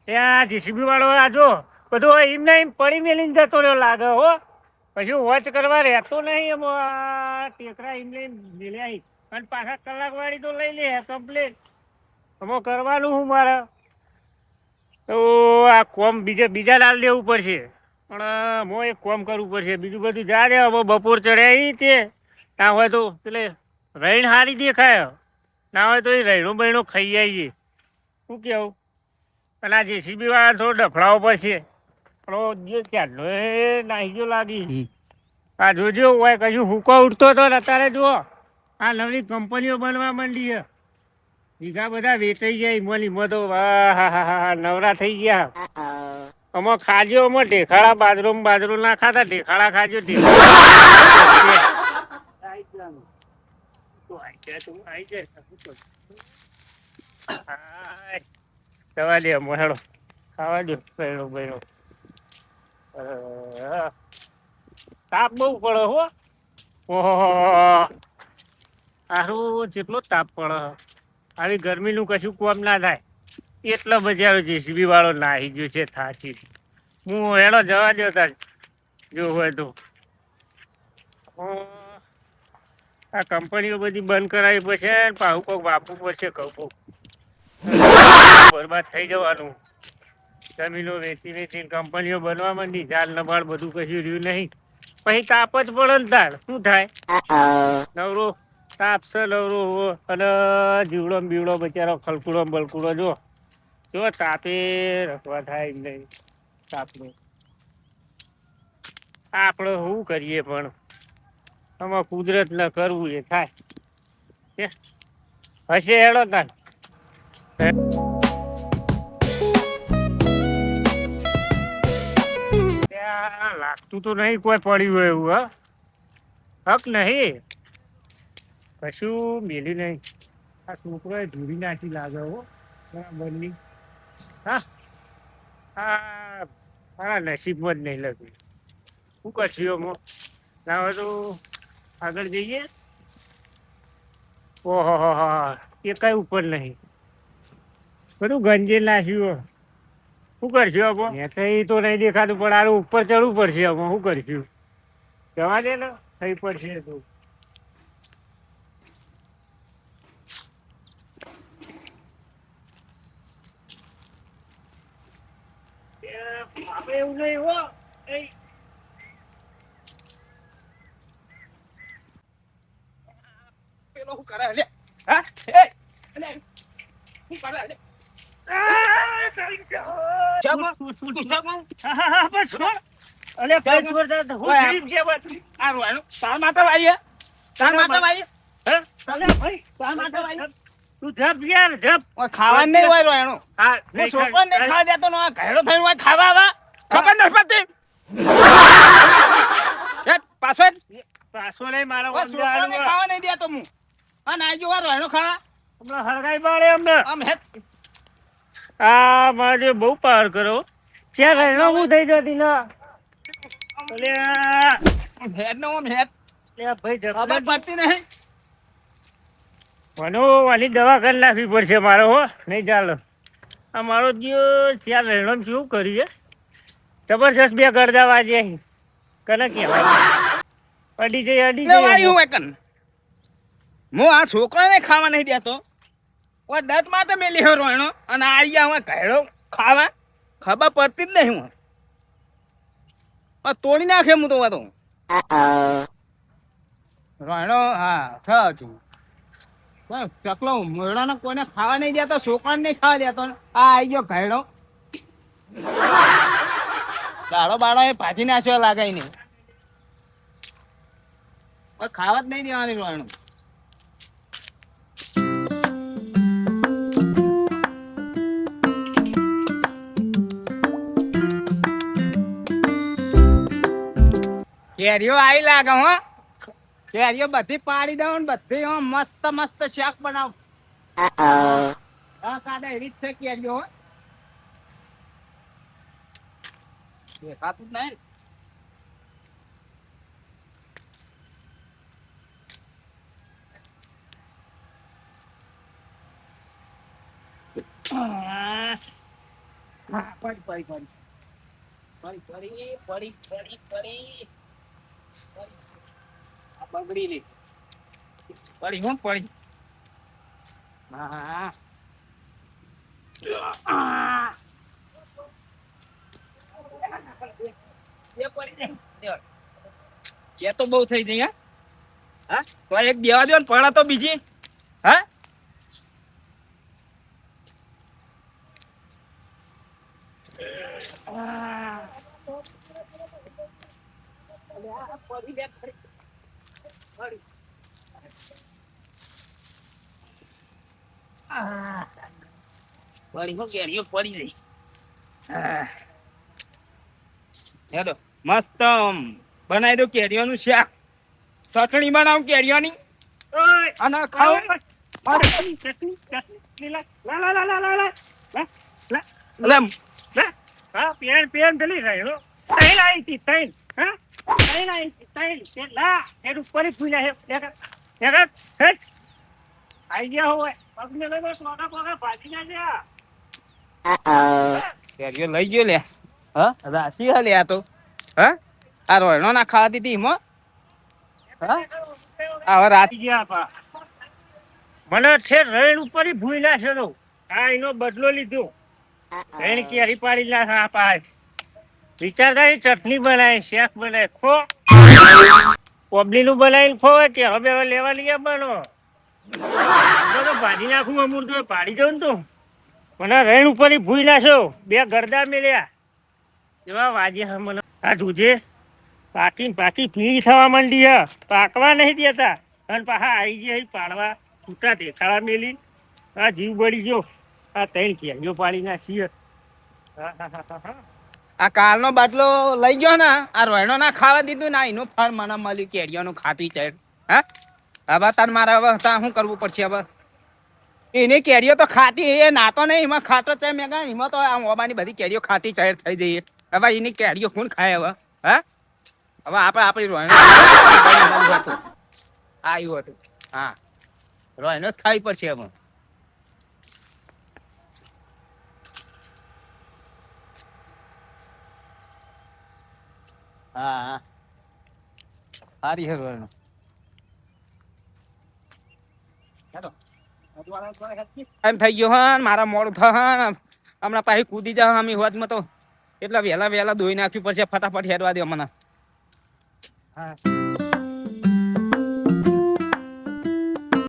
ત્યાં જીસીબી વાળો આ જો બધું એમ ને એમ પડી મેલીને જતો રહ્યો લાગે હો. પછી વોચ કરવા રહેતો નહીં એમ ટેકરા એમ ને એમ મેલ્યા અને પાછા કલાક વાળી તો લઈ લે કમ્પ્લેટ. આમાં કરવાનું હું મારે તો આ કોમ બીજા લાલ દેવું પડશે. પણ હું એક કોમ કરવું પડશે. બીજું બધું જા દે હવે બપોર ચડ્યા તે ના હોય તો એટલે રૈણ હારી દેખાય, ના હોય તો એ રૈણો બૈણો ખાઈ આવીએ. શું કેવું? અને આ જેસીબી વાળા થોડો ડફડાવો પડશે. પણ જે ક્યારનો એ નાહી ગયો લાગી. આ જોજો હોય કશું હુકો ઉઠતો હતો ને અત્યારે જુઓ આ નવી કંપનીઓ બનવા માંડી છે. બીજા બધા વેચાઈ ગયા ઈમો તો હા હા હા નવરા થઈ ગયા. આમાં ખાજો આમાં ઢેખાડા બાજરો ના ખાતા ઢેખાડા ખાજો દવા દે હેડો ખાવા દો બહેનો બહેનો. તાપ બહુ પડે હો. ઓહો સારું જેટલો તાપ પડે. આવી ગરમીનું કશું કોમ ના થાય એટલો બજારો જેસીબી વાળો નાહી ગયો છે થાચી. હું હેડો જવા દો તાર જો હોય તો. આ કંપનીઓ બધી બંધ કરાવી પડશે પાછું કોઈક વાપવું પડશે કહું બરબાદ થઈ જવાનું. જમીનો વેચીને કંપનીઓ બનવા માંડી ઝાડ નબાળ બધું કશું રહ્યું નહીં. પછી તાપ જ પડે ને તાર શું થાય? નવરો તાપ છે નવરો અને જીવડો બીવડો બચારો ખલકુડો બલકુડો જો તાપે રખવા થાય નહીં તાપનું. આપણે શું કરીએ પણ આમાં કુદરત ને કરવું એ થાય હશે હેડો તાર. લાગતું તો નહીં કોઈ પડ્યું હોય એવું હક નહીં કશું મેલ્યું નહીં. આ છોકરોએ ધૂરી નાખી લાગે હો બરાબરની. હા હા મારા નસીબમાં જ નહીં લખ્યું. શું કરશું એમાં? ના હોય તો આગળ જઈએ. ઓહો એ કઈ ઉપર નહીં બધું ગંજે નાખ્યું. શું કરશું આપો? એ તો નહીં દેખાતું પણ આનું ઉપર ચડવું પડશે. આમાં શું કરશું? જવા દે ને થઈ પડશે તો. આપણે એવું નહીં હો. પેલો શું કરે લે? હા શું કરે લે? ખાવાનું નહીં હોય એનું છોકરો ને ખાવા દેતો ઘેડો થઈને ખાવા આવે ખબર નથી પડતી. પાછો નહીં મારો ખાવા નહીં દેતો હું અને આ જો રહેણો ખાવા હમણાં હળગાઈ પાડે અમને આમ હે. આ મારે બહુ પાર કરો ત્યાં રહેણો હું થઈ જતી ના હેડ નો હેડ ભાઈ ખબર પડતી નહીં. મને આની દવા કરી નાખવી પડશે મારો હો નહીં ચાલો. આ મારો જે ત્યાં રહેણો શું કર્યું છે જબરજસ્ત બે કરજા વાજે કને કહેવાય અડી જઈ હું આ છોકરાને ખાવા નહીં દેતો દત માટે મેલી હો રોયણો અને આ હું ઘેડો ખાવા ખબર પડતી જ નહીં. હું તોડી નાખે હું તો વાતો રોયણો હા થયું ચકલો મોરડાને કોઈને ખાવા નહીં દેતો છોકરાને નહીં ખાવા દેતો આ આવી ગયો ઘેડો દાડો બાળો એ ભાજી નાખ્યો લાગે નહીં ખાવા જ નહીં દેવાની રોયણું. કેરીઓ આવી લાગે હો કેરીઓ બધી પાડી દઉં બધી મસ્ત મસ્ત શાક બનાવ કાઢે એવી જ છે કેરીઓ દેખાતું જ નહીં. હા, પડી. આ બગડી લી. પડી હું પડી. હા. આ. બે પડી જાય. દેવા. કે તો બહુ થઈ જઈ હા? તો એક દેવા દો ને પડા તો બીજી. હા? પડી બે પડી. પડી હું કેરીઓ પડી રહી. હેડો મસ્ત બનાવી દો કેરીઓનું શાક. ચટણી બનાવું કેરીઓની ઓય અને ખાવ. ચટણી લા લા લા લા લા લા લા એટલે લા હા પેન પેલી રહ્યો તૈન આવી હતી તૈન હા તૈન આવી હતી તૈન તે લા એનું ઉપર ફૂલ્યા છે એક હેટ આઈ ગયા હોય પગને લઈ સોના પગા ભાજી ના જા કેરીઓ લઈ ગયો લે. હા રાશી હા લે આ તો. હા આ રોયણો ના ખાવા દીધી એમાં. હા હવે રાત ગયા પા મને છે રેણ ઉપર ભૂલ્યા છે તો આ એનો બદલો લીધો રેણ કેરી પાડી લા હા પાય વિચારતા ચટણી બનાવી શેક બનાવી ખો કોબલી નું બનાવીને ખો કે હવે લેવા લઈએ બનો તો ભાજી નાખું અમૂર તો પાડી દઉં ને તું મને રેણ ઉપર ભૂઈ નાખ્યો બે ગરદા મેલ્યા એવા વાજે મને આ જોજે પાકી પીળી થવા માંડી હ પાકવા નહીં દેતા અને પાછા આવી ગયા પાડવા છૂટા દેખાડા મેલી આ જીવ બળી ગયો આ ત્રણ કેરીઓ પાડી નાખી આ કાલનો બાટલો લઈ ગયો ને આ રોયણો ના ખાવા દીધું ના એનું ફળ મને મળ્યું કેરીઓનું ખાટી છે. હા હવે તાર મારે હવે શું કરવું પડશે હવે એની કેરીઓ તો ખાટી એ નાતો નહીં એમાં ખાટો છે મેગા એમાં તો આ ઓબાની બધી કેરીઓ ખાટી ચાયર થઈ જઈએ હવે એની કેરીઓ કોણ ખાય હવે હા હવે આપણે આપણી રોયણો આવ્યું હતું હા રોયણો જ ખાવી પડશે હવે. હા સારી છે રોયણો. એમ થઈ ગયો હા મારા મોડું થા હમણાં પાછી કૂદી જા અમે હોદમાં તો એટલા વહેલા દોઈ નાખ્યું પછી ફટાફટ હેડવા દે મને. હા